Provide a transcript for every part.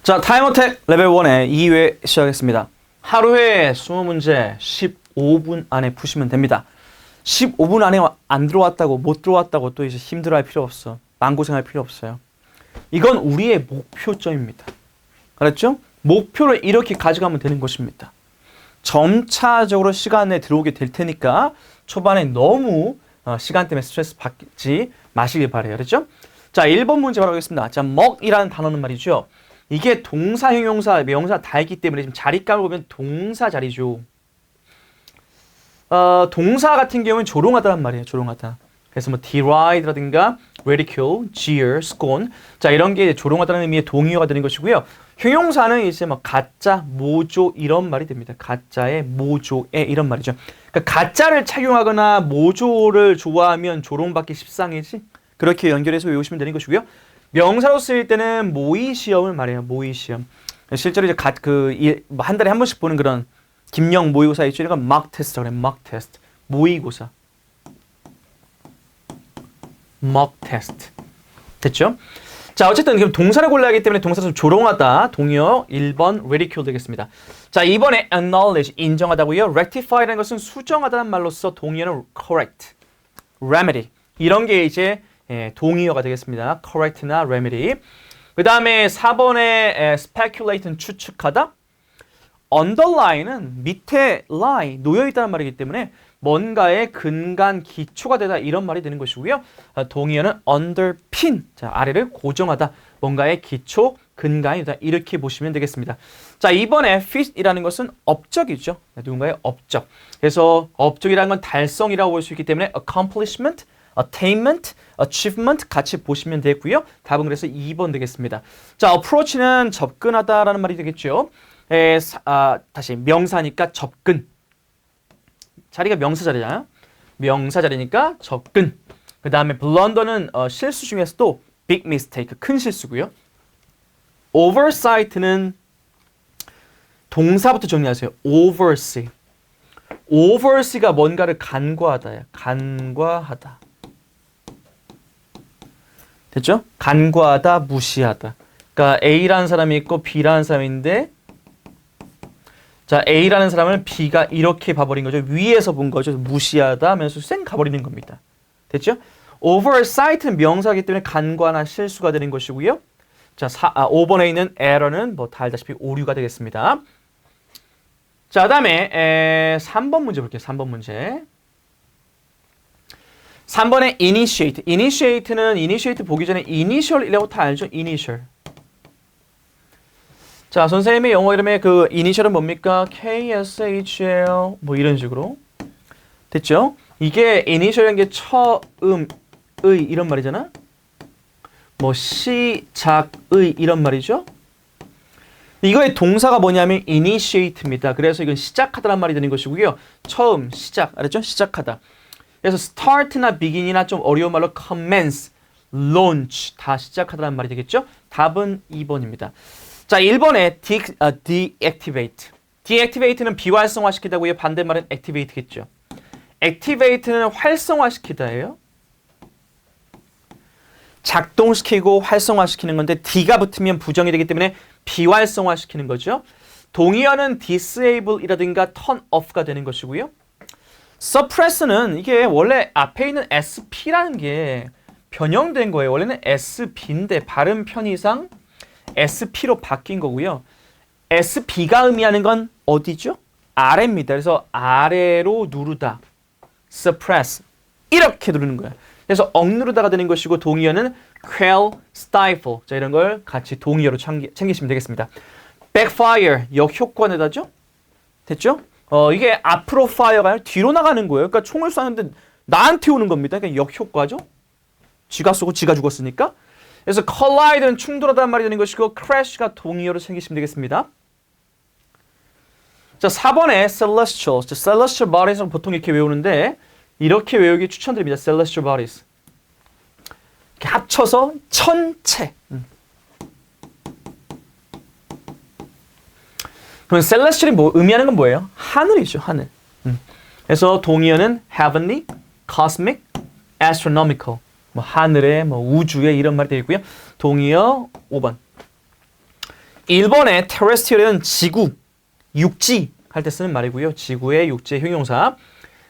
자, 타임어택 레벨 1의 2회 시작하겠습니다. 하루에 20문제 15분 안에 푸시면 됩니다. 15분 안에 안 들어왔다고 못 들어왔다고 또 이제 힘들어할 필요 없어. 마음고생할 필요 없어요. 이건 우리의 목표점입니다. 알았죠? 목표를 이렇게 가져가면 되는 것입니다. 점차적으로 시간에 들어오게 될 테니까 초반에 너무 시간 때문에 스트레스 받지 마시길 바래요. 그렇죠? 자, 1번 문제 바로 하겠습니다. 자, 먹이라는 단어는 말이죠. 이게 동사, 형용사, 명사 다 있기 때문에 지금 자리감을 보면 동사 자리죠. 동사 같은 경우는 조롱하다란 말이에요. 조롱하다. 그래서 뭐 deride라든가 ridicule, jeer, scorn. 자, 이런 게 조롱하다는 의미의 동의어가 되는 것이고요. 형용사는 이제 뭐 가짜, 모조 이런 말이 됩니다. 가짜의 모조의 이런 말이죠. 그러니까 가짜를 착용하거나 모조를 좋아하면 조롱받기 십상이지. 그렇게 연결해서 외우시면 되는 것이고요. 명사로 쓰일 때는 모의시험을 말해요. 모의시험. 실제로 이제 한 달에 한 번씩 보는 그런 김영 모의고사 있죠. 이건 mock test라고 그래요. mock test. 모의고사. mock test. 됐죠? 자, 어쨌든 그럼 동사를 골라야 하기 때문에 동사는 조롱하다. 동의어 1번 ridicule 되겠습니다. 자, 2번에 acknowledge 인정하다고요. rectify라는 것은 수정하다는 말로써 동의어는 correct, remedy. 이런 게 이제 동의어가 되겠습니다. correct나 remedy. 그 다음에 4번에 speculate는 추측하다. underline은 밑에 lie, 놓여있다는 말이기 때문에 뭔가의 근간, 기초가 되다 이런 말이 되는 것이고요. 동의어는 underpin, 자, 아래를 고정하다. 뭔가의 기초, 근간이다. 이렇게 보시면 되겠습니다. 자, 이번에 fit이라는 것은 업적이죠. 누군가의 업적. 그래서 업적이라는 건 달성이라고 볼 수 있기 때문에 accomplishment, attainment, achievement 같이 보시면 되고요. 답은 그래서 2번 되겠습니다. 자, approach는 접근하다라는 말이 되겠죠. 다시 명사니까 접근. 자리가 명사 자리잖아요. 명사 자리니까 접근. 그 다음에 blunder는 실수 중에서도 big mistake, 큰 실수고요. oversight는 동사부터 정리하세요. oversee. oversee가 뭔가를 간과하다야. 간과하다. 됐죠? 간과하다, 무시하다. 그러니까 A라는 사람이 있고 B라는 사람인데 자, A라는 사람을 B가 이렇게 봐버린 거죠. 위에서 본 거죠. 무시하다 하면서 쌩 가버리는 겁니다. 됐죠? oversight는 명사이기 때문에 간과나 실수가 되는 것이고요. 자, 5번에 있는 error는 뭐 다 알다시피 오류가 되겠습니다. 자, 그다음에 3번 문제 볼게요. 3번 문제. 3번에 initiate. initiate는 initiate 보기 전에 initial이라고 다 알죠? initial. 자, 선생님의 영어 이름의 그 initial은 뭡니까? KSHL 뭐 이런 식으로. 됐죠? 이게 initial이라는 게 처음의 이런 말이잖아. 뭐 시작의 이런 말이죠. 이거의 동사가 뭐냐면 initiate입니다. 그래서 이건 시작하다란 말이 되는 것이고요. 처음, 시작. 알았죠? 시작하다. 그래서 start나 begin이나 좀 어려운 말로 commence, launch 다 시작하다란 말이 되겠죠? 답은 2번입니다. 자, 1번에 deactivate. deactivate는 비활성화시키다고요. 반대말은 activate겠죠. activate는 활성화시키다예요. 작동시키고 활성화시키는 건데 D가 붙으면 부정이 되기 때문에 비활성화시키는 거죠. 동의어는 disable이라든가 turn off가 되는 것이고요. suppress는 이게 원래 앞에 있는 SP라는 게 변형된 거예요. 원래는 SB인데 발음 편의상 SP로 바뀐 거고요. SB가 의미하는 건 어디죠? 아래입니다. 그래서 아래로 누르다. suppress. 이렇게 누르는 거예요. 그래서 억누르다가 되는 것이고 동의어는 quell, stifle. 자, 이런 걸 같이 동의어로 챙기시면 되겠습니다. backfire. 역효과내다죠? 됐죠? 이게 앞으로 fire가 아니라 뒤로 나가는 거예요. 그러니까 총을 쏘는데 나한테 오는 겁니다. 그러니까 역효과죠? 지가 쏘고 지가 죽었으니까. 그래서 collide는 충돌하다는 말이 되는 것이고 crash가 동의어로 챙기시면 되겠습니다. 자, 4번에 celestial. celestial bodies는 보통 이렇게 외우는데 이렇게 외우기 추천드립니다. celestial bodies. 이렇게 합쳐서 천체. 그럼 celestial이 뭐 의미하는 건 뭐예요? 하늘이죠, 하늘. 그래서 동의어는 heavenly, cosmic, astronomical. 뭐 하늘에, 뭐 우주에 이런 말이 되겠고요. 동의어 5번. 1번에 terrestrial은 지구, 육지 할 때 쓰는 말이고요. 지구의 육지의 형용사.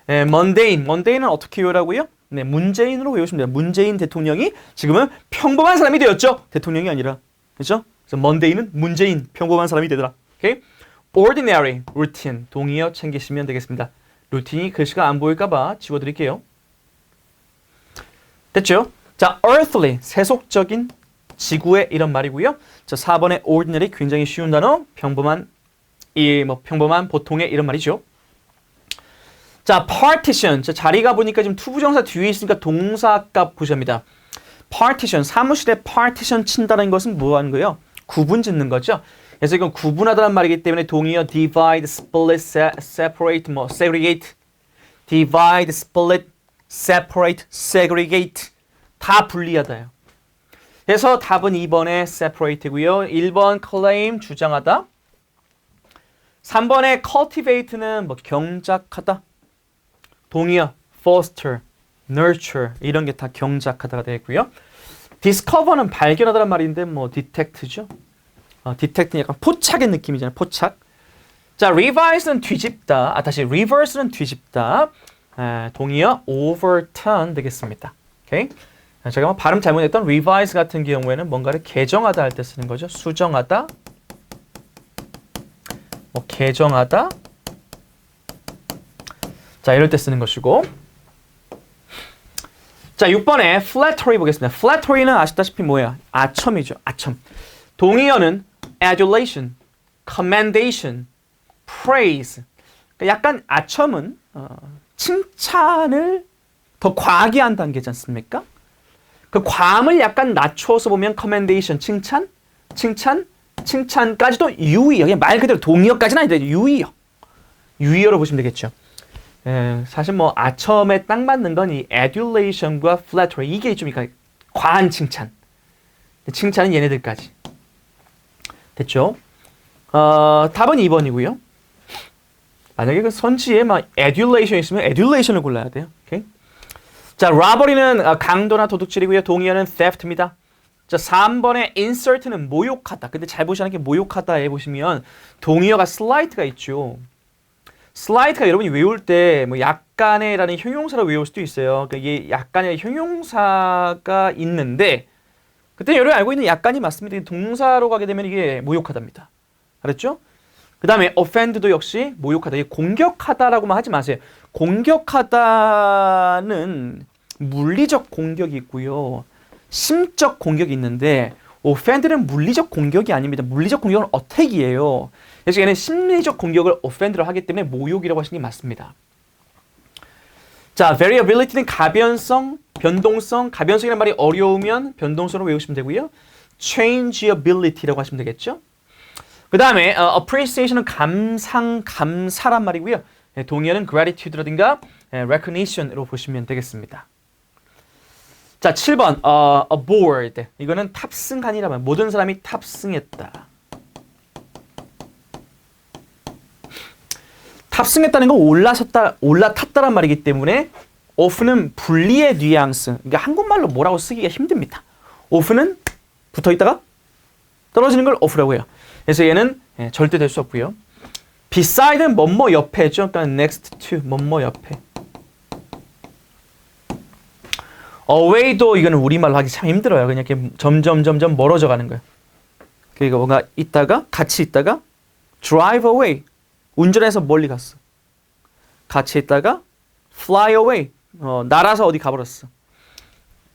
mundane은 어떻게 외우라고요? 네, 문재인으로 외우시면 돼요. 문재인 대통령이 지금은 평범한 사람이 되었죠. 대통령이 아니라. 그렇죠? 그래서 mundane은 문재인, 평범한 사람이 되더라. 오케이? ordinary, routine, 동의어 챙기시면 되겠습니다. 루틴이 글씨가 안 보일까봐 지워드릴게요. 됐죠? 자, earthly, 세속적인 지구의 이런 말이고요. 자, 4번의 ordinary, 굉장히 쉬운 단어, 평범한, 평범한 보통의 이런 말이죠. 자, partition, 자, 자리가 보니까 지금 투부정사 뒤에 있으니까 동사값 보셔합니다. partition, 사무실에 partition 친다는 것은 뭐 하는 거예요? 구분 짓는 거죠. 그래서 이건 구분하다는 말이기 때문에 동의어 divide, split, separate, segregate, divide, split, separate, segregate 다 분리하다요. 그래서 답은 2번의 separate고요. 1번 claim, 주장하다. 3번의 cultivate는 경작하다. 동의어 foster, nurture 이런 게 다 경작하다가 되겠고요. discover는 발견하다는 말인데 detect죠. detect는 약간 포착의 느낌이잖아요. 포착. 자, revise는 뒤집다. 다시 reverse는 뒤집다. 동의어 overturn 되겠습니다. 오케이. 제가 발음 잘못했던 revise 같은 경우에는 뭔가를 개정하다 할 때 쓰는 거죠. 수정하다. 개정하다. 자, 이럴 때 쓰는 것이고. 자, 6번에 flattery 보겠습니다. flattery는 아시다시피 뭐예요? 아첨이죠. 아첨. 동의어는 adulation, commendation, praise. 그러니까 약간 아첨은 칭찬을 더 과하게 한 단계지 않습니까? 그 과음을 약간 낮춰서 보면 commendation, 칭찬까지도 유의어. 그냥 말 그대로 동의어까지는 아닌데 유의어. 유의어로 보시면 되겠죠. 사실 아첨에 딱 맞는 건 이 adulation과 flattery 이게 좀 과한 칭찬. 칭찬은 얘네들까지. 됐죠? 답은 2번이고요. 만약에 그 선지에 adulation 있으면 adulation을 골라야 돼요. 오케이? 자, robbery는 강도나 도둑질이고요. 동의어는 theft입니다. 자, 3번의 insert는 모욕하다. 근데 잘 보시는 게 모욕하다에 보시면 동의어가 slight가 있죠. slight가 여러분이 외울 때 약간의라는 형용사로 외울 수도 있어요. 그러니까 이게 약간의 형용사가 있는데 그때 여러분이 알고 있는 약간이 맞습니다. 동사로 가게 되면 이게 모욕하다입니다. 알았죠? 그 다음에 offend도 역시 모욕하다. 이게 공격하다라고만 하지 마세요. 공격하다는 물리적 공격이 있고요. 심적 공격이 있는데 offend는 물리적 공격이 아닙니다. 물리적 공격은 어택이에요. 그래서 얘는 심리적 공격을 offend로 하기 때문에 모욕이라고 하시는 게 맞습니다. 자, variability는 가변성, 변동성, 가변성이라는 말이 어려우면 변동성으로 외우시면 되고요. changeability라고 하시면 되겠죠. 그 다음에 appreciation은 감사란 말이고요. 동의어는 gratitude라든가 recognition으로 보시면 되겠습니다. 자, 7번 aboard. 이거는 탑승한이라면 모든 사람이 탑승했다. 탑승했다는 건 올라탔다란 말이기 때문에 off는 분리의 뉘앙스. 그러니까 한국말로 뭐라고 쓰기가 힘듭니다. off는 붙어있다가 떨어지는 걸 off라고 해요. 그래서 얘는 절대 될 수 없고요. beside는 뭐뭐 옆에죠. 그러니까 next to 뭐뭐 옆에. away도 이거는 우리말로 하기 참 힘들어요. 그냥 이렇게 점점 멀어져 가는 거예요. 그러니까 뭔가 있다가 같이 있다가 drive away. 운전해서 멀리 갔어. 같이 있다가 fly away. 날아서 어디 가버렸어.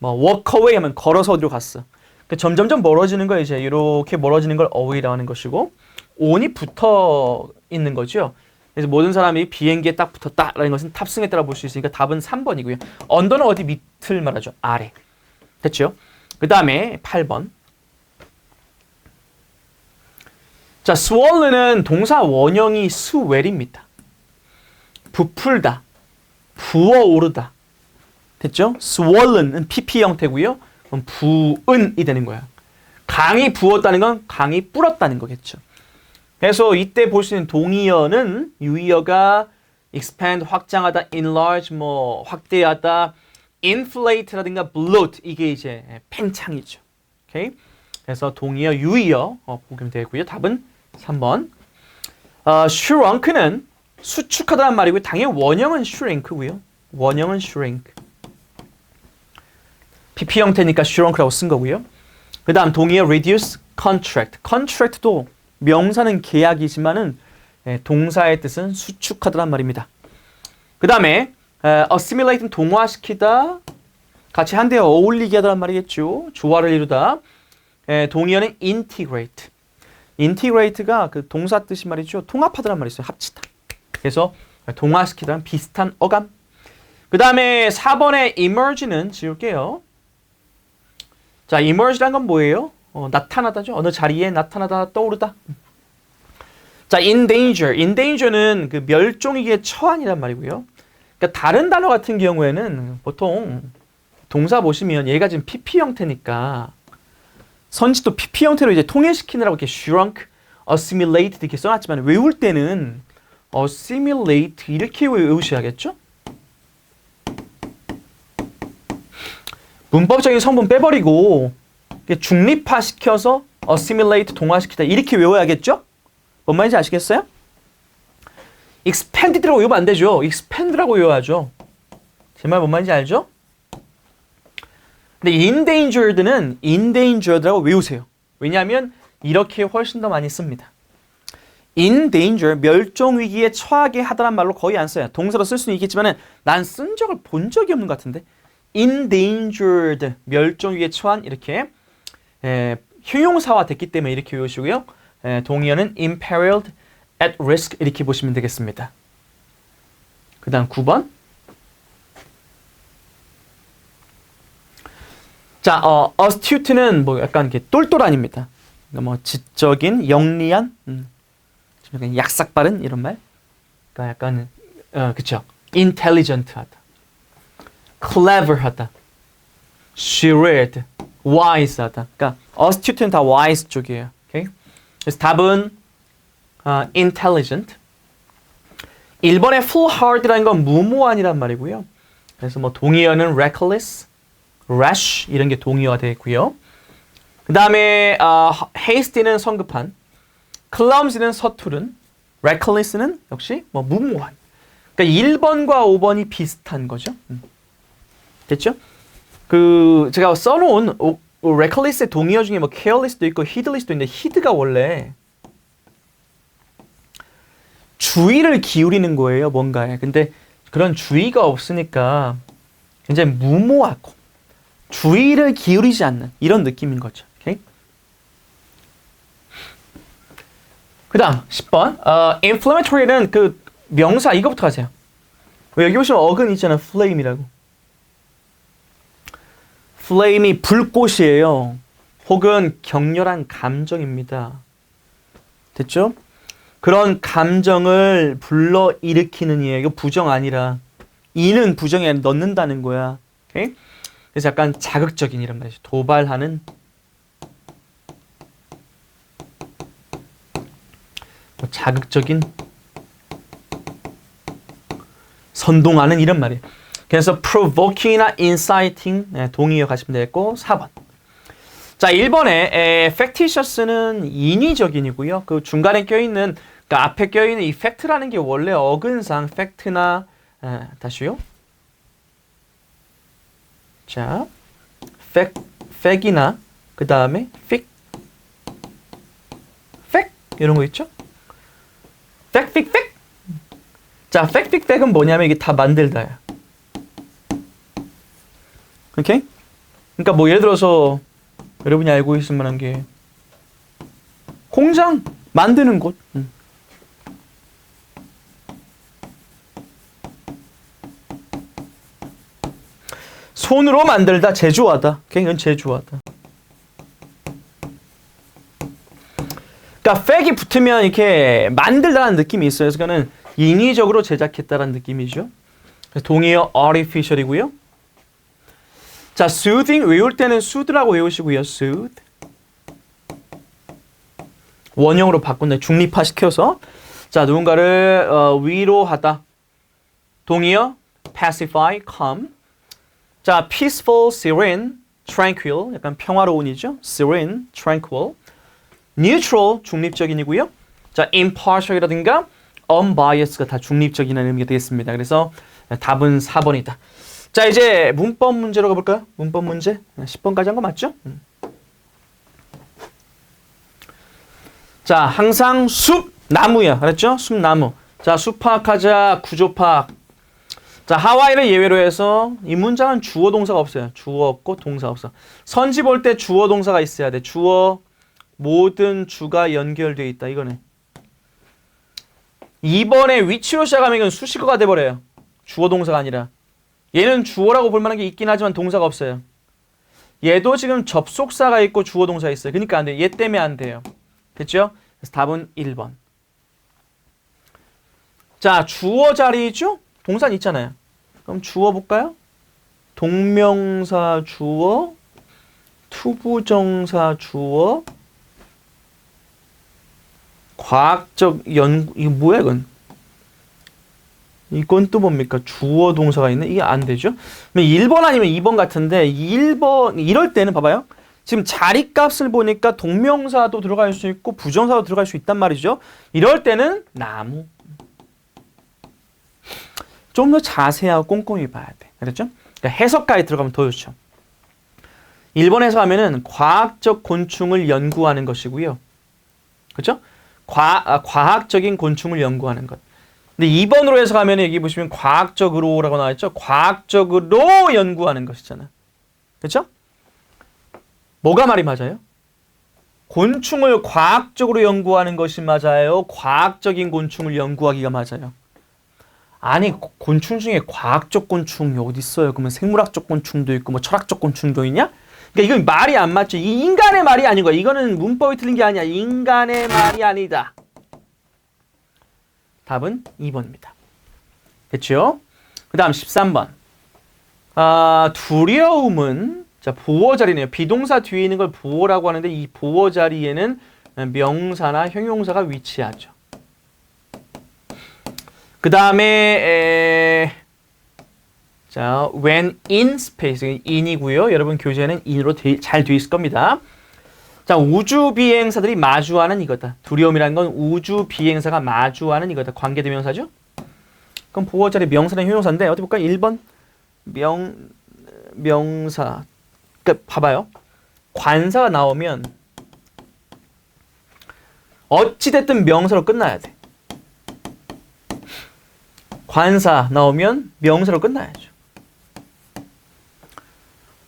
walk away 하면 걸어서 어디로 갔어. 그러니까 점점 멀어지는 거 이제 이렇게 멀어지는 걸 away라고 하는 것이고 on이 붙어 있는 거죠. 그래서 모든 사람이 비행기에 딱 붙었다라는 것은 탑승했다라고 볼 수 있으니까 답은 3번이고요. 언더는 어디 밑을 말하죠. 아래. 됐죠? 그 다음에 8번. 자, swollen은 동사 원형이 swell입니다. 부풀다, 부어오르다. 됐죠? swollen은 pp 형태고요. 그럼 부은이 되는 거야. 강이 부었다는 건 강이 불었다는 거겠죠. 그래서 이때 볼 수 있는 동의어는 유의어가 expand, 확장하다, enlarge, 확대하다, inflate라든가 bloat 이게 이제 팽창이죠. 오케이? 그래서 동의어, 유의어 보시면 되고요. 답은 3번. shrink는 수축하다는 말이고요. 당연히 원형은 shrink고요. 원형은 shrink. PP 형태니까 shrink라고 쓴 거고요. 그 다음 동의어 reduce, contract. contract도 명사는 계약이지만은 동사의 뜻은 수축하다란 말입니다. 그 다음에 assimilate는 동화시키다, 같이 한데 어울리게 하다란 말이겠죠. 조화를 이루다. 동의어는 integrate. integrate가 그 동사 뜻이 말이죠. 통합하다란 말이 있어요. 합치다. 그래서 동화시키다는 비슷한 어감. 그 다음에 4번의 emerge는 지울게요. 자, emerge란 건 뭐예요? 나타나다죠. 어느 자리에 나타나다, 떠오르다. 자, in danger. in danger는 그 멸종위기에 처한이란 말이고요. 그러니까 다른 단어 같은 경우에는 보통 동사 보시면 얘가 지금 PP 형태니까 선지도 PP 형태로 이제 통일시키느라고 이렇게 shrunk, assimilate 이렇게 써놨지만 외울 때는 assimilate 이렇게 외우셔야겠죠? 문법적인 성분 빼버리고 중립화시켜서 assimilate 동화시키다 이렇게 외워야겠죠? 뭔 말인지 아시겠어요? expanded라고 외우면 안 되죠. expand라고 외워야죠. 제 말 뭔 말인지 알죠? 근데 endangered는 endangered라고 외우세요. 왜냐하면 이렇게 훨씬 더 많이 씁니다. in danger, 멸종위기에 처하게 하다란 말로 거의 안 써요. 동사로 쓸 수는 있겠지만 난 쓴 적을 본 적이 없는 것 같은데 endangered, 멸종위기에 처한 이렇게 형용사화 됐기 때문에 이렇게 외우시고요. 동의어는 imperiled, at risk 이렇게 보시면 되겠습니다. 그 다음 9번. 자, astute는 뭐 약간 이렇게 똘똘한입니다. 뭐 지적인, 영리한, 약간 약삭빠른 이런 말. 그러니까 약간 그쵸. intelligent하다, clever하다, shrewd, wise하다. 그러니까 astute는 다 wise 쪽이에요. 오케이? 그래서 답은 intelligent. 1번의 foolhard라는 건 무모한이란 말이고요. 그래서 뭐 동의어는 reckless, rash 이런 게 동의어가 되겠고요. 그 다음에 hasty는 성급한, clumsy는 서투른, reckless는 역시 뭐 무모한. 그러니까 1번과 5번이 비슷한 거죠. 됐죠? 그 제가 써놓은 reckless의 동의어 중에 뭐 careless도 있고 heedless도 있는데 heed가 원래 주의를 기울이는 거예요, 뭔가에. 근데 그런 주의가 없으니까 굉장히 무모하고 주의를 기울이지 않는 이런 느낌인 거죠. 오케이? 그 다음 10번 inflammatory는 그 명사 이거부터 하세요. 여기 보시면 어근 있잖아요. flame이라고. flame이 불꽃이에요. 혹은 격렬한 감정입니다. 됐죠? 그런 감정을 불러일으키는 이에요. 이거 부정 아니라 이는 부정이 아니라 넣는다는 거야. 오케이? 그래서 약간 자극적인 이런 말이죠. 도발하는 뭐 자극적인 선동하는 이런 말이에요. 그래서 provoking이나 inciting 동의어 가시면 되겠고 4번. 자, 1번에 factitious는 인위적인이고요. 그 중간에 껴있는 그러니까 앞에 껴있는 이 fact라는 게 원래 어근상 fact나 다시요. 자, fact이나 그 다음에 fic, fact 이런 거 있죠? fact, fic, fact. 자, fact, fic, fact은 뭐냐면 이게 다 만들다야. 오케이? 그러니까 뭐 예를 들어서 여러분이 알고 있을 만한 게 공장 만드는 곳. 손으로 만들다, 제조하다. 이건 제조하다. 그러니까 fact이 붙으면 이렇게 만들다라는 느낌이 있어요. 그래서 그거는 인위적으로 제작했다라는 느낌이죠. 그래서 동의어 artificial이고요. 자, soothing 외울 때는 soothe라고 외우시고요. soothe. 원형으로 바꾼다. 중립화시켜서. 자, 누군가를 위로하다. 동의어 pacify, calm. 자, peaceful, serene. tranquil, 약간 평화로운이죠. serene, tranquil. neutral, 중립적인이고요. 자, impartial이라든가 unbiased가 다 중립적이라는 의미가 되겠습니다. 그래서 답은 4번이다. 자, 이제 문법 문제로 가볼까요? 문법 문제. 10번까지 한 거 맞죠? 자, 항상 숲, 나무야. 알았죠? 숲, 나무. 자, 숲파악하자, 구조파악. 자, 하와이를 예외로 해서 이 문장은 주어 동사가 없어요. 주어 없고 동사 없어. 선지 볼 때 주어 동사가 있어야 돼. 주어 모든 주가 연결되어 있다. 이거네. 2번에 위치로 시작하면 이건 수식어가 돼버려요. 주어 동사가 아니라. 얘는 주어라고 볼 만한 게 있긴 하지만 동사가 없어요. 얘도 지금 접속사가 있고 주어 동사가 있어요. 그러니까 안 돼요. 얘 때문에 안 돼요. 됐죠? 그래서 답은 1번. 자, 주어 자리죠? 동사는 있잖아요. 그럼 주어 볼까요? 동명사 주어, 투부정사 주어, 과학적 연구, 이거 뭐야 이건? 이건 또 뭡니까? 주어 동사가 있네? 이게 안 되죠? 1번 아니면 2번 같은데 1번 이럴 때는 봐봐요. 지금 자리값을 보니까 동명사도 들어갈 수 있고 부정사도 들어갈 수 있단 말이죠. 이럴 때는 나무. 좀 더 자세하고 꼼꼼히 봐야 돼. 그렇죠? 그러니까 해석가에 들어가면 더 좋죠. 1번에서 하면은 과학적 곤충을 연구하는 것이고요. 그렇죠? 과학적인 곤충을 연구하는 것. 근데 2번으로 해서 가면 여기 보시면 과학적으로라고 나와있죠. 과학적으로 연구하는 것이잖아. 그렇죠? 뭐가 말이 맞아요? 곤충을 과학적으로 연구하는 것이 맞아요? 과학적인 곤충을 연구하기가 맞아요? 아니, 곤충 중에 과학적 곤충이 어디 있어요? 그러면 생물학적 곤충도 있고 뭐 철학적 곤충도 있냐? 그러니까 이건 말이 안 맞죠. 이 인간의 말이 아닌 거야. 이거는 문법이 틀린 게 아니야. 인간의 말이 아니다. 답은 2번입니다. 됐죠? 그 다음 13번. 두려움은, 자, 보어 자리네요. 비동사 뒤에 있는 걸 보어라고 하는데 이 보어 자리에는 명사나 형용사가 위치하죠. 그 다음에 자, when in space, in이고요. 여러분 교재에는 in으로 잘 되어 있을 겁니다. 자, 우주 비행사들이 마주하는 이거다. 두려움이라는 건 우주 비행사가 마주하는 이거다. 관계대명사죠? 그럼 보어 자리 명사는 형용사인데 어디 볼까요? 1번 명사. 그러니까 봐봐요. 관사가 나오면 어찌됐든 명사로 끝나야 돼. 관사 나오면 명사로 끝나야죠.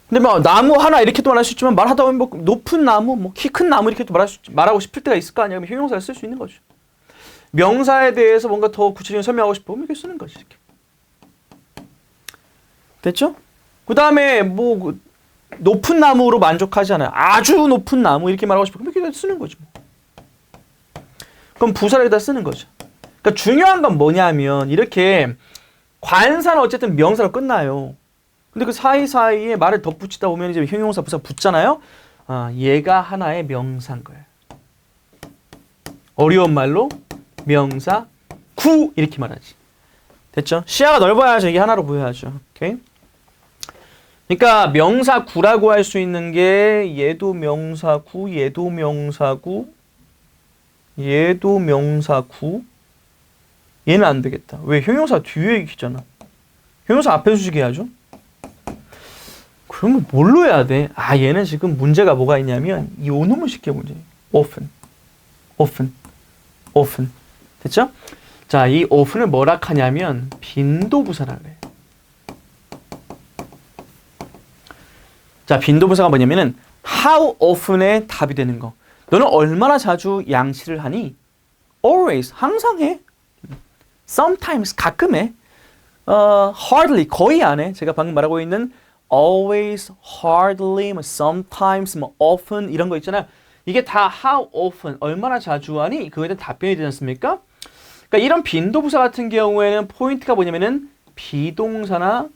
근데 뭐 나무 하나 이렇게도 말할 수 있지만 말하다 보면 뭐 높은 나무, 뭐 키 큰 나무 이렇게도 말하고 싶을 때가 있을 거 아니야. 그럼 형용사를 쓸 수 있는 거죠. 명사에 대해서 뭔가 더 구체적인 설명하고 싶으면 이렇게 쓰는 거지. 이렇게. 됐죠? 그 다음에 뭐 높은 나무로 만족하지 않아요. 아주 높은 나무 이렇게 말하고 싶으면 이렇게 쓰는 거죠. 그럼 부사를 여기다 쓰는 거죠. 그러니까 중요한 건 뭐냐면 이렇게 관사는 어쨌든 명사로 끝나요. 근데 그 사이사이에 말을 덧붙이다 보면 이제 형용사, 부사 붙잖아요. 얘가 하나의 명사인 거예요. 어려운 말로 명사, 구 이렇게 말하지. 됐죠? 시야가 넓어야죠. 이게 하나로 보여야죠. 오케이? 그러니까 명사 구라고 할 수 있는 게 얘도 명사구, 얘도 명사구, 얘도 명사구. 얘는 안 되겠다. 왜? 형용사 뒤에 있잖아. 형용사 앞에 수식해 야죠. 그러면 뭘로 해야 돼? 얘는 지금 문제가 뭐가 있냐면 이 오놈을 시켜 문제예요. often. 됐죠? 자, 이 often을 뭐라 하냐면 빈도부사라 그래. 자, 빈도부사가 뭐냐면은 how often의 답이 되는 거. 너는 얼마나 자주 양치를 하니? always, 항상 해. sometimes, 가끔 해. hardly, 거의 안 해. 제가 방금 말하고 있는 always, hardly, sometimes, often 이런 거 있잖아요. 이게 다 how often, 얼마나 자주 하니? 그거에 대한 답변이 되지 않습니까? 그러니까 이런 빈도부사 같은 경우에는 포인트가 뭐냐면은 비동사나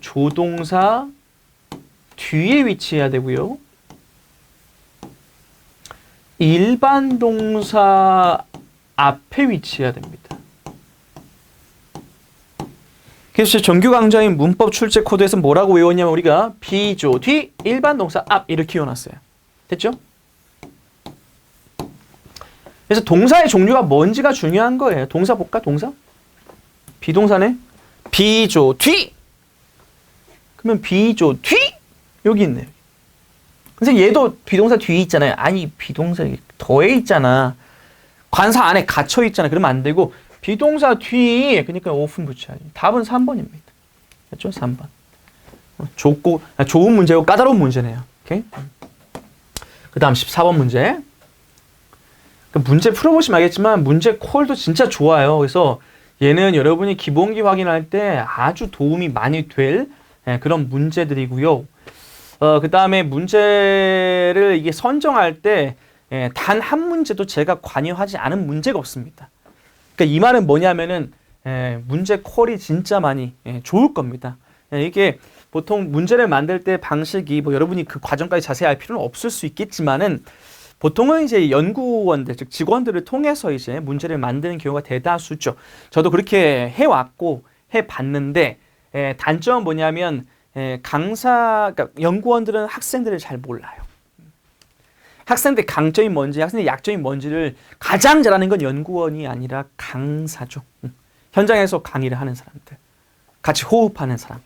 조동사 뒤에 위치해야 되고요. 일반 동사 앞에 위치해야 됩니다. 그래서 정규 강좌인 문법 출제 코드에서 뭐라고 외웠냐면 우리가 비조 뒤 일반 동사 앞 이렇게 외워놨어요. 됐죠? 그래서 동사의 종류가 뭔지가 중요한 거예요. 동사 볼까? 동사? 비동사네. 비조 뒤. 그러면 비조 뒤 여기 있네요. 선생님 얘도 비동사 뒤에 있잖아요. 아니 비동사 더해 있잖아. 관사 안에 갇혀 있잖아. 그러면 안 되고 비동사 뒤 그러니까 often 붙여야지. 답은 3번입니다. 맞죠? 3번. 좋은 문제고 까다로운 문제네요. 오케이? 그 다음 14번 문제. 문제 풀어보시면 알겠지만 문제 콜도 진짜 좋아요. 그래서 얘는 여러분이 기본기 확인할 때 아주 도움이 많이 될 그런 문제들이고요. 그 다음에 문제를 이게 선정할 때 단 한 문제도 제가 관여하지 않은 문제가 없습니다. 그러니까 이 말은 뭐냐면은 문제 콜이 진짜 많이 좋을 겁니다. 이게 보통 문제를 만들 때 방식이 뭐 여러분이 그 과정까지 자세히 알 필요는 없을 수 있겠지만은 보통은 이제 연구원들, 즉 직원들을 통해서 이제 문제를 만드는 경우가 대다수죠. 저도 그렇게 해왔고 해봤는데 단점은 뭐냐면 그러니까 연구원들은 학생들을 잘 몰라요. 학생들의 강점이 뭔지, 학생들의 약점이 뭔지를 가장 잘하는 건 연구원이 아니라 강사죠. 현장에서 강의를 하는 사람들, 같이 호흡하는 사람.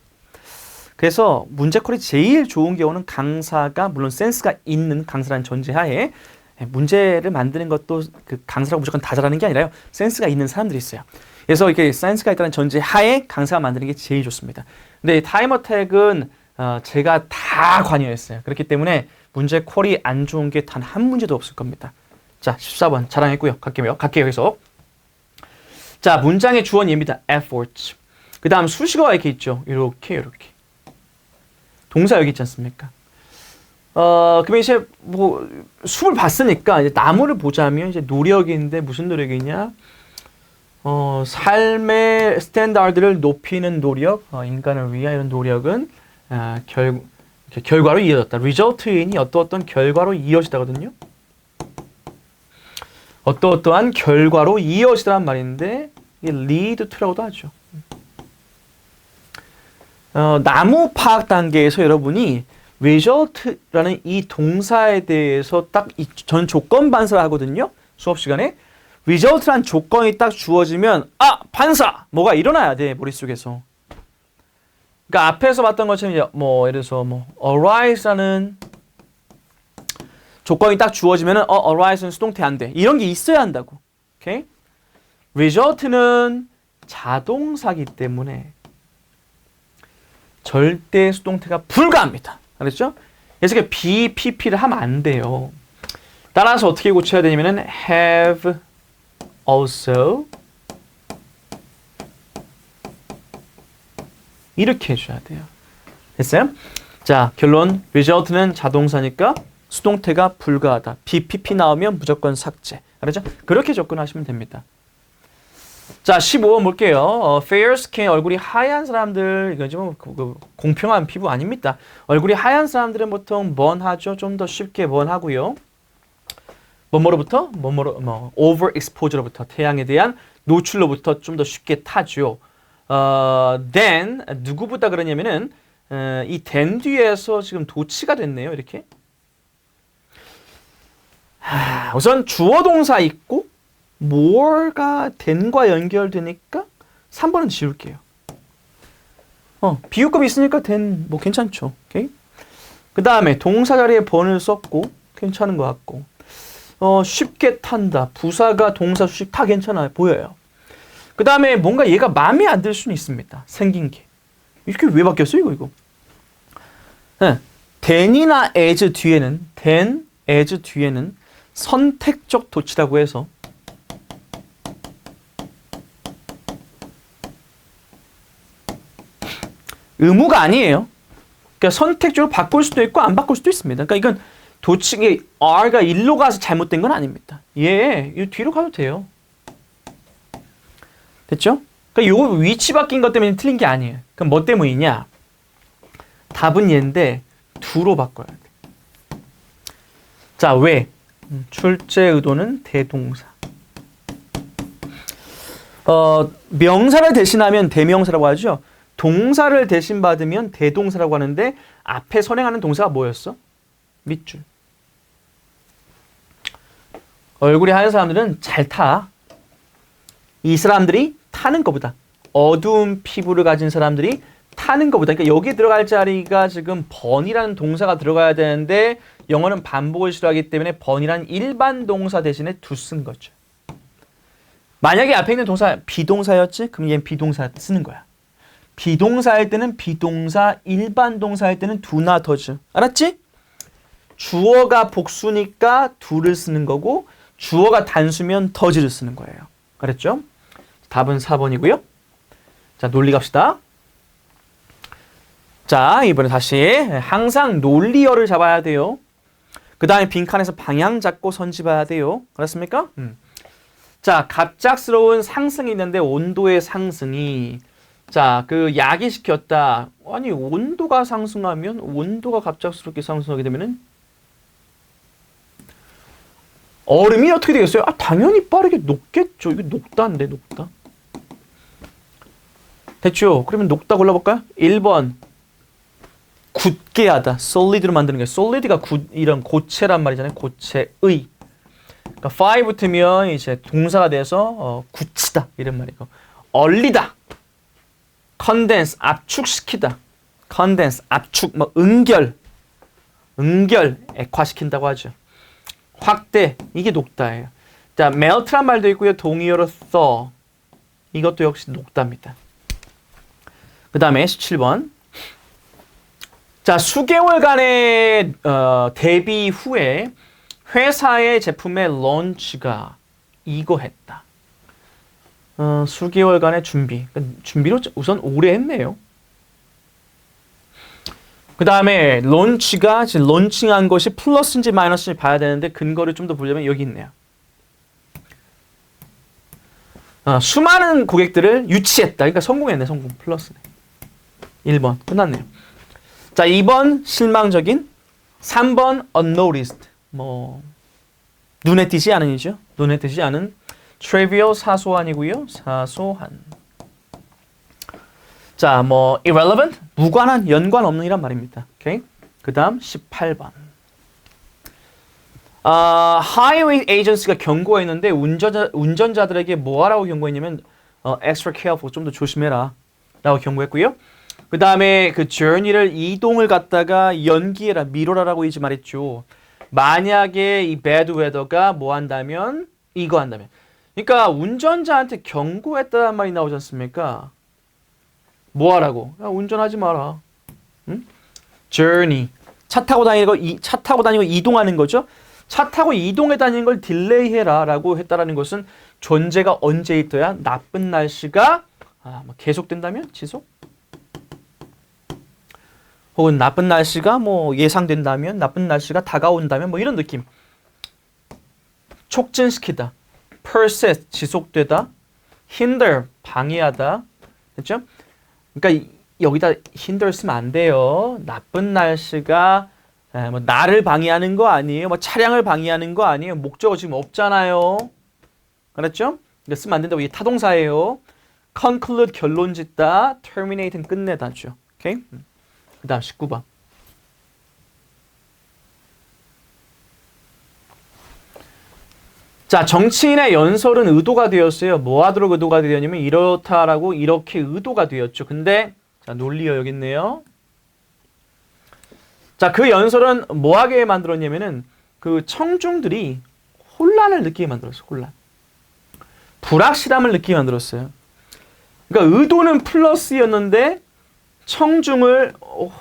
그래서 문제콜이 제일 좋은 경우는 강사가 물론 센스가 있는 강사라는 전제하에 문제를 만드는 것도 그 강사라고 무조건 다 잘하는 게 아니라요. 센스가 있는 사람들이 있어요. 그래서 이게 센스가 있다는 전제하에 강사가 만드는 게 제일 좋습니다. 근데 타임어택은 제가 다 관여했어요. 그렇기 때문에 문제 콜이 안 좋은 게 단 한 문제도 없을 겁니다. 자, 14번 자랑했고요. 갈게요. 계속. 자, 문장의 주어 얘입니다. efforts. 그 다음 수식어가 이렇게 있죠. 이렇게. 동사 여기 있지 않습니까? 그러면 이제 뭐 숲을 봤으니까 이제 나무를 보자면 이제 노력인데 무슨 노력이냐? 삶의 스탠다드를 높이는 노력, 인간을 위한 이런 노력은 결과로 이어졌다. result인이 어떤 결과로 이어지다거든요. 어떠한 결과로 이어지다란 말인데 이게 lead to라고도 하죠. 나무 파악 단계에서 여러분이 result라는 이 동사에 대해서 딱 저는 조건 반사를 하거든요. 수업 시간에. result란 조건이 딱 주어지면 반사! 뭐가 일어나야 돼, 머릿속에서. 그러니까 앞에서 봤던 것처럼 뭐 예를 들어서 arise라는 조건이 딱 주어지면은 arise는 수동태 안 돼. 이런 게 있어야 한다고. 오케이? result는 자동사기 때문에 절대 수동태가 불가합니다. 알았죠? 그래서 BPP를 하면 안 돼요. 따라서 어떻게 고쳐야 되냐면은 have also 이렇게 해줘야 돼요. 됐어요? 자, 결론. result는 자동사니까 수동태가 불가하다. BPP 나오면 무조건 삭제. 알았죠? 그렇게 접근하시면 됩니다. 자, 15번 볼게요. fair skin, 얼굴이 하얀 사람들, 이건 좀 공평한 피부 아닙니다. 얼굴이 하얀 사람들은 보통 먼하죠. 좀 더 쉽게 먼하고요. 뭐뭐로부터? overexposure로부터, 태양에 대한 노출로부터 좀 더 쉽게 타죠. then, 누구보다 그러냐면은, 이 then 뒤에서 지금 도치가 됐네요. 이렇게. 우선 주어 동사 있고, more가 then과 연결되니까 3번은 지울게요. 비유급이 있으니까 then 뭐 괜찮죠. 오케이? 그 다음에 동사 자리에 번을 썼고 괜찮은 것 같고 쉽게 탄다. 부사가 동사 수식 다 괜찮아요. 보여요. 그 다음에 뭔가 얘가 마음에 안 들 수는 있습니다. 생긴 게. 이렇게 왜 바뀌었어요? 이거. then이나 as 뒤에는 선택적 도치라고 해서 의무가 아니에요. 그러니까 선택적으로 바꿀 수도 있고 안 바꿀 수도 있습니다. 그러니까 이건 도치기 R가 일로 가서 잘못된 건 아닙니다. 이 뒤로 가도 돼요. 됐죠? 그러니까 요 위치 바뀐 것 때문에 틀린 게 아니에요. 그럼 뭐 때문이냐? 답은 얘인데 do로 바꿔야 돼. 자, 왜? 출제 의도는 대동사. 명사를 대신하면 대명사라고 하죠. 동사를 대신 받으면 대동사라고 하는데 앞에 선행하는 동사가 뭐였어? 밑줄. 얼굴이 하얀 사람들은 잘 타. 이 사람들이 타는 것보다 어두운 피부를 가진 사람들이 타는 것보다 그러니까 여기 들어갈 자리가 지금 번이라는 동사가 들어가야 되는데 영어는 반복을 싫어하기 때문에 번이라는 일반 동사 대신에 두 쓴 거죠. 만약에 앞에 있는 동사 비동사였지? 그럼 얘는 비동사 쓰는 거야. 비동사 할 때는 비동사, 일반 동사 할 때는 do나 does. 알았지? 주어가 복수니까 do를 쓰는 거고 주어가 단수면 does를 쓰는 거예요. 알았죠? 답은 4번이고요. 자, 논리 갑시다. 자, 이번에 다시 항상 논리어를 잡아야 돼요. 그 다음에 빈칸에서 방향 잡고 선지 봐야 돼요. 그렇습니까? 자, 갑작스러운 상승이 있는데 온도의 상승이 자, 그 야기시켰다. 아니, 온도가 상승하면 온도가 갑작스럽게 상승하게 되면은 얼음이 어떻게 되겠어요? 아, 당연히 빠르게 녹겠죠. 이거 녹다인데, 녹다. 됐죠? 그러면 녹다 골라볼까요? 1번. 굳게 하다. solid로 만드는 거예요. solid가 이런 고체란 말이잖아요. 고체의. 그러니까 5 붙으면 이제 동사가 돼서 굳히다 이런 말이고. 얼리다. condense 압축시키다. condense 압축 뭐 응결 액화시킨다고 하죠. 확대 이게 녹다예요. 자, melt란 말도 있고요. 동의어로 thaw 이것도 역시 녹다입니다. 그 다음에 17번. 자, 수개월간의 대비 후에 회사의 제품의 런치가 이거 했다. 수개월간의 준비. 준비로 우선 오래 했네요. 그 다음에 런치가 지금 런칭한 것이 플러스인지 마이너스인지 봐야 되는데 근거를 좀 더 보려면 여기 있네요. 수많은 고객들을 유치했다. 그러니까 성공했네. 성공. 플러스네. 1번. 끝났네요. 자, 2번 실망적인. 3번 unnoticed. 뭐 눈에 띄지 않은이죠. 눈에 띄지 않은. trivial 사소한이고요. 사소한. 자, 뭐 irrelevant 무관한, 연관 없는 이란 말입니다. 오케이. 그다음 18번. highway agency가 경고했는데 운전자들에게 뭐 하라고 경고했냐면 extra careful 좀 더 조심해라 라고 경고했고요. 그 다음에 그 journey를 이동을 갖다가 연기해라, 미뤄라라고 이제 말했죠. 만약에 이 bad weather가 뭐 한다면 이거 한다면. 그러니까 운전자한테 경고했다는 말이 나오지 않습니까? 뭐 하라고? 야, 운전하지 마라. 응? journey 차 타고 다니고 이동하는 거죠. 차 타고 이동해 다니는 걸 딜레이해라 라고 했다라는 것은 존재가 언제 있어야 나쁜 날씨가 뭐 계속된다면 지속? 혹은 나쁜 날씨가 뭐 예상된다면, 나쁜 날씨가 다가온다면 뭐 이런 느낌. 촉진시키다. persist 지속되다. hinder 방해하다. 됐죠? 그러니까 여기다 hinder 쓰면 안 돼요. 나쁜 날씨가 뭐 나를 방해하는 거 아니에요. 뭐 차량을 방해하는 거 아니에요. 목적어 지금 없잖아요. 알았죠? 그러니까 쓰면 안 된다고. 이게 타동사예요. conclude 결론 짓다. terminate는 끝내다죠. 오케이? 그 다음 19번. 자, 정치인의 연설은 의도가 되었어요. 뭐 하도록 의도가 되었냐면 이렇다라고 이렇게 의도가 되었죠. 근데 자, 논리어 여기 있네요. 자, 그 연설은 뭐 하게 만들었냐면은 그 청중들이 혼란을 느끼게 만들었어요. 혼란. 불확실함을 느끼게 만들었어요. 그러니까 의도는 플러스였는데 청중을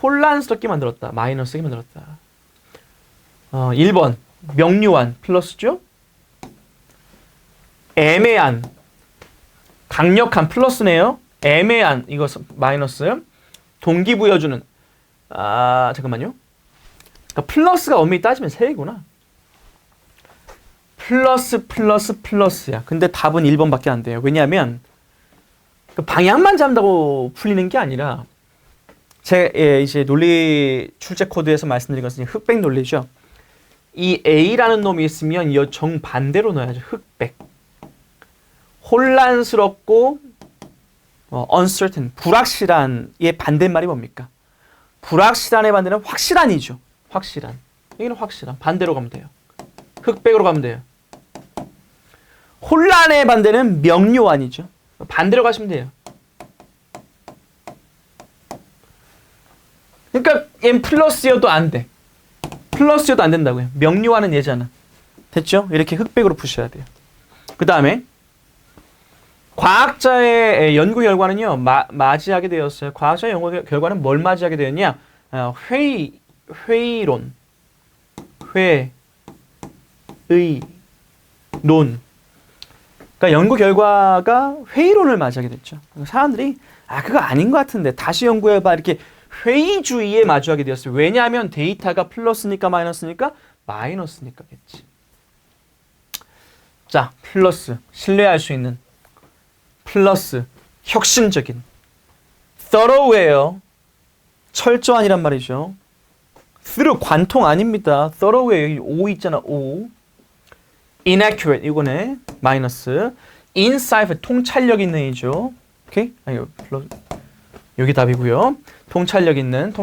혼란스럽게 만들었다. 마이너스게 만들었다. 1번 명료한 플러스죠. 애매한 강력한 플러스네요. 애매한 이거 마이너스. 동기부여주는 잠깐만요. 그러니까 플러스가 엄밀히 따지면 3개구나. 플러스야. 근데 답은 1번밖에 안 돼요. 왜냐하면 그 방향만 잡는다고 풀리는 게 아니라 이제 논리 출제 코드에서 말씀드린 것은 흑백 논리죠. 이 A라는 놈이 있으면 이 정반대로 넣어야죠. 흑백. 혼란스럽고 uncertain, 불확실한의 반대말이 뭡니까? 불확실한의 반대는 확실한이죠. 확실한. 여기는 확실한. 반대로 가면 돼요. 흑백으로 가면 돼요. 혼란의 반대는 명료한이죠. 반대로 가시면 돼요. 그러니까 얘는 플러스여도 안 돼. 플러스여도 안 된다고요. 명료한은 얘잖아. 됐죠? 이렇게 흑백으로 푸셔야 돼요. 그 다음에 과학자의 연구 결과는요. 맞이하게 되었어요. 과학자의 연구 결과는 뭘 맞이하게 되었냐? 회의론. 회의론. 그러니까 연구 결과가 회의론을 맞이하게 됐죠. 사람들이 그거 아닌 것 같은데 다시 연구해봐 이렇게 회의주의에 마주하게 되었어요. 왜냐하면 데이터가 플러스니까 마이너스니까 마이너스니까겠지. 자, 플러스 신뢰할 수 있는 플러스 혁신적인 thorough예요. 철저한이란 말이죠. through 관통 아닙니다. thorough에 O 있잖아. O. inaccurate 이거네. 마이너스. insightful 통찰력 있는이죠. 오케이? 여기 답이고요. 통찰력 있는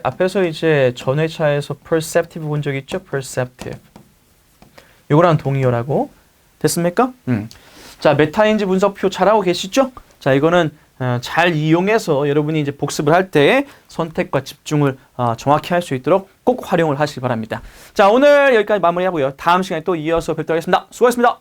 앞에서 이제 전회차에서 perceptive 본 적 있죠? perceptive. 요거랑 동의어라고. 됐습니까? 자, 메타인지 분석표 잘하고 계시죠? 자, 이거는 잘 이용해서 여러분이 이제 복습을 할 때 선택과 집중을 정확히 할 수 있도록 꼭 활용을 하시기 바랍니다. 자, 오늘 여기까지 마무리하고요. 다음 시간에 또 이어서 뵙도록 하겠습니다. 수고하셨습니다.